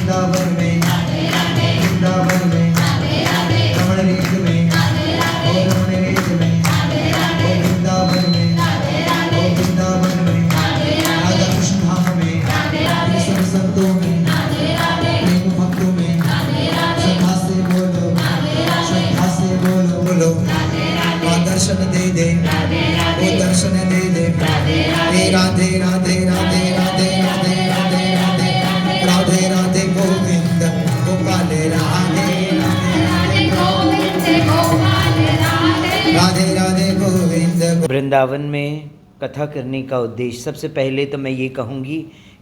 वृंदावन में, वृंदावन में, रमण रेत में, ओ रमण रेत में, ओ वृंदावन में, ओ वृंदावन में, राधा कृष्ण धाम में, इन सब संतों में, प्रेम भक्तों में, श्रद्धा से बोलो, श्रद्धा से बोलो, बोलो वो दर्शन दे दे, वो दर्शन दे दे, हे राधे राधे राधे राधे राधे राधे राधे राधे राधे गोविंद गोपाल राधे राधे राधे गोविंद। वृंदावन में कथा करने का उद्देश्य, सबसे पहले तो मैं ये कहूँगी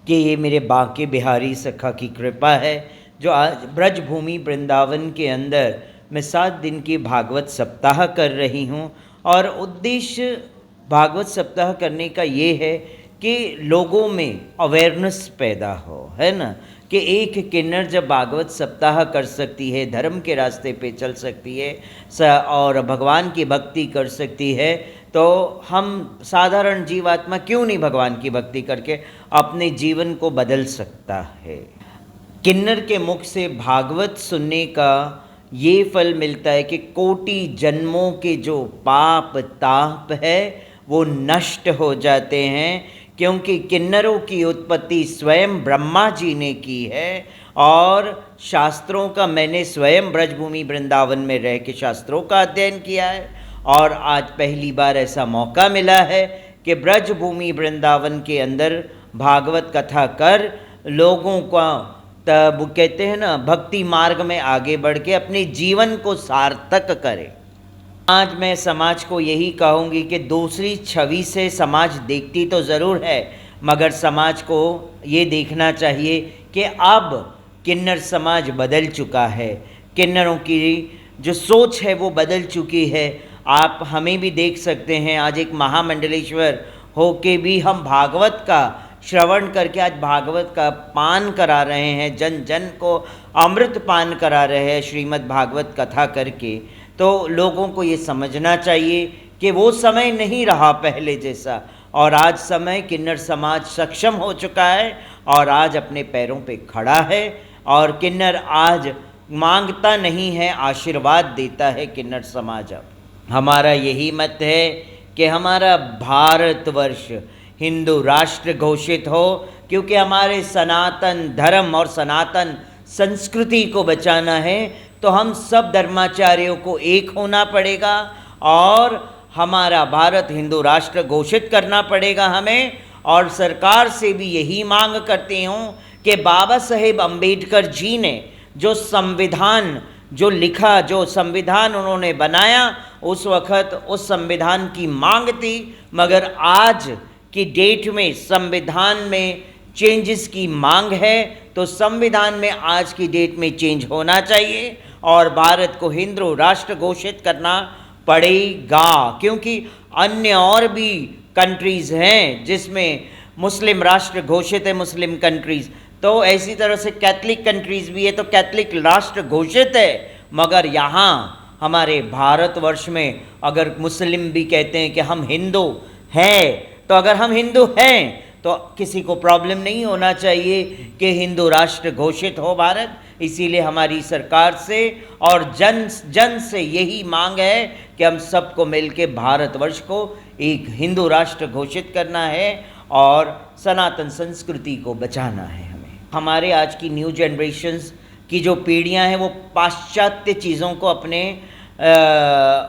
कि ये मेरे बांके बिहारी सखा की कृपा है जो आज ब्रजभूमि वृंदावन के अंदर मैं 7 दिन की भागवत सप्ताह कर रही हूँ। और उद्देश्य भागवत सप्ताह करने का ये है कि लोगों में अवेयरनेस पैदा हो, है ना, कि एक किन्नर जब भागवत सप्ताह कर सकती है, धर्म के रास्ते पे चल सकती है और भगवान की भक्ति कर सकती है, तो हम साधारण जीवात्मा क्यों नहीं भगवान की भक्ति करके अपने जीवन को बदल सकता है। किन्नर के मुख से भागवत सुनने का ये फल मिलता है कि कोटि जन्मों के जो पाप ताप है वो नष्ट हो जाते हैं, क्योंकि किन्नरों की उत्पत्ति स्वयं ब्रह्मा जी ने की है। और शास्त्रों का मैंने स्वयं ब्रजभूमि वृंदावन में रह के शास्त्रों का अध्ययन किया है और आज पहली बार ऐसा मौका मिला है कि ब्रजभूमि वृंदावन के अंदर भागवत कथा कर लोगों का, तब कहते हैं ना, भक्ति मार्ग में आगे बढ़ के अपने जीवन को सार्थक करें। आज मैं समाज को यही कहूँगी कि दूसरी छवि से समाज देखती तो ज़रूर है, मगर समाज को ये देखना चाहिए कि अब किन्नर समाज बदल चुका है, किन्नरों की जो सोच है वो बदल चुकी है। आप हमें भी देख सकते हैं, आज एक महामंडलेश्वर हो के भी हम भागवत का श्रवण करके आज भागवत का पान करा रहे हैं, जन जन को अमृत पान करा रहे हैं श्रीमद् भागवत कथा करके। तो लोगों को ये समझना चाहिए कि वो समय नहीं रहा पहले जैसा, और आज समय किन्नर समाज सक्षम हो चुका है और आज अपने पैरों पे खड़ा है। और किन्नर आज मांगता नहीं है, आशीर्वाद देता है किन्नर समाज। अब हमारा यही मत है कि हमारा भारतवर्ष हिंदू राष्ट्र घोषित हो, क्योंकि हमारे सनातन धर्म और सनातन संस्कृति को बचाना है तो हम सब धर्माचार्यों को एक होना पड़ेगा और हमारा भारत हिंदू राष्ट्र घोषित करना पड़ेगा हमें। और सरकार से भी यही मांग करती हूँ कि बाबा साहेब अम्बेडकर जी ने जो संविधान जो लिखा, जो संविधान उन्होंने बनाया, उस वक़्त उस संविधान की मांग थी, मगर आज की डेट में संविधान में चेंजेस की मांग है, तो संविधान में आज की डेट में चेंज होना चाहिए और भारत को हिंदू राष्ट्र घोषित करना पड़ेगा। क्योंकि अन्य और भी कंट्रीज़ हैं जिसमें मुस्लिम राष्ट्र घोषित है, मुस्लिम कंट्रीज़, तो ऐसी तरह से कैथलिक कंट्रीज़ भी है, तो कैथलिक राष्ट्र घोषित है। मगर यहाँ हमारे भारतवर्ष में अगर मुस्लिम भी कहते हैं कि हम हिंदू हैं, तो अगर हम हिंदू हैं तो किसी को प्रॉब्लम नहीं होना चाहिए कि हिंदू राष्ट्र घोषित हो भारत। इसीलिए हमारी सरकार से और जन जन से यही मांग है कि हम सबको मिलके भारतवर्ष को एक हिंदू राष्ट्र घोषित करना है और सनातन संस्कृति को बचाना है हमें। हमारे आज की न्यू जनरेशन्स की जो पीढ़ियां हैं वो पाश्चात्य चीज़ों को अपने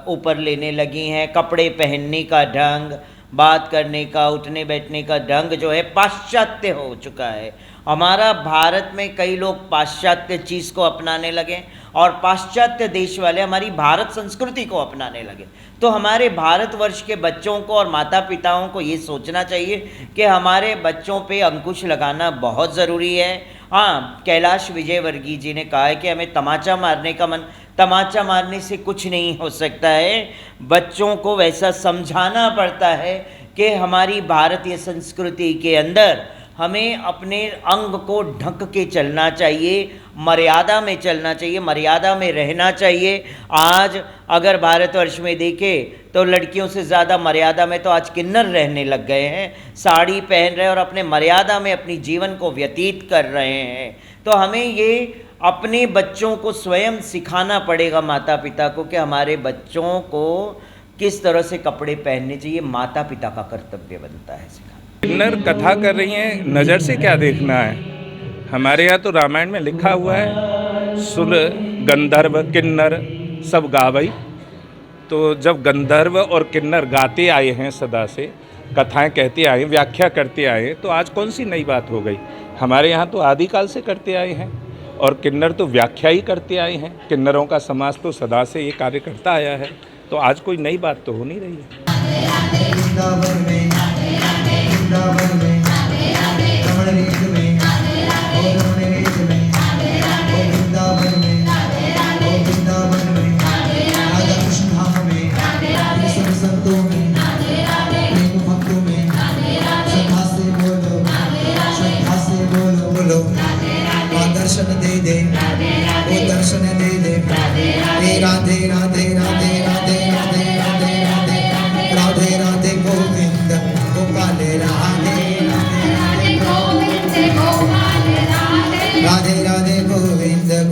ऊपर लेने लगी हैं। कपड़े पहनने का ढंग, बात करने का, उठने बैठने का ढंग जो है पाश्चात्य हो चुका है। हमारा भारत में कई लोग पाश्चात्य चीज़ को अपनाने लगे और पाश्चात्य देश वाले हमारी भारत संस्कृति को अपनाने लगे। तो हमारे भारतवर्ष के बच्चों को और माता पिताओं को ये सोचना चाहिए कि हमारे बच्चों पे अंकुश लगाना बहुत ज़रूरी है। हाँ, कैलाश विजयवर्गीय जी ने कहा है कि हमें तमाचा मारने का मन, तमाचा मारने से कुछ नहीं हो सकता है, बच्चों को वैसा समझाना पड़ता है कि हमारी भारतीय संस्कृति के अंदर हमें अपने अंग को ढक के चलना चाहिए, मर्यादा में चलना चाहिए, मर्यादा में रहना चाहिए। आज अगर भारतवर्ष में देखें तो लड़कियों से ज़्यादा मर्यादा में तो आज किन्नर रहने लग गए हैं, साड़ी पहन रहे हैं और अपने मर्यादा में अपनी जीवन को व्यतीत कर रहे हैं। तो हमें ये अपने बच्चों को स्वयं सिखाना पड़ेगा, माता पिता को, कि हमारे बच्चों को किस तरह से कपड़े पहनने चाहिए। माता पिता का कर्तव्य बनता है सिखाना। किन्नर कथा कर रही हैं, नज़र से क्या देखना है। हमारे यहाँ तो रामायण में लिखा हुआ है सुर गंधर्व किन्नर सब गावई। तो जब गंधर्व और किन्नर गाते आए हैं, सदा से कथाएं कहते आए, व्याख्या करते आए, तो आज कौन सी नई बात हो गई। हमारे यहाँ तो आदिकाल से करते आए हैं और किन्नर तो व्याख्या ही करते आए हैं। किन्नरों का समाज तो सदा से ये कार्य करता आया है, तो आज कोई नई बात तो हो नहीं रही है। वृंदावन में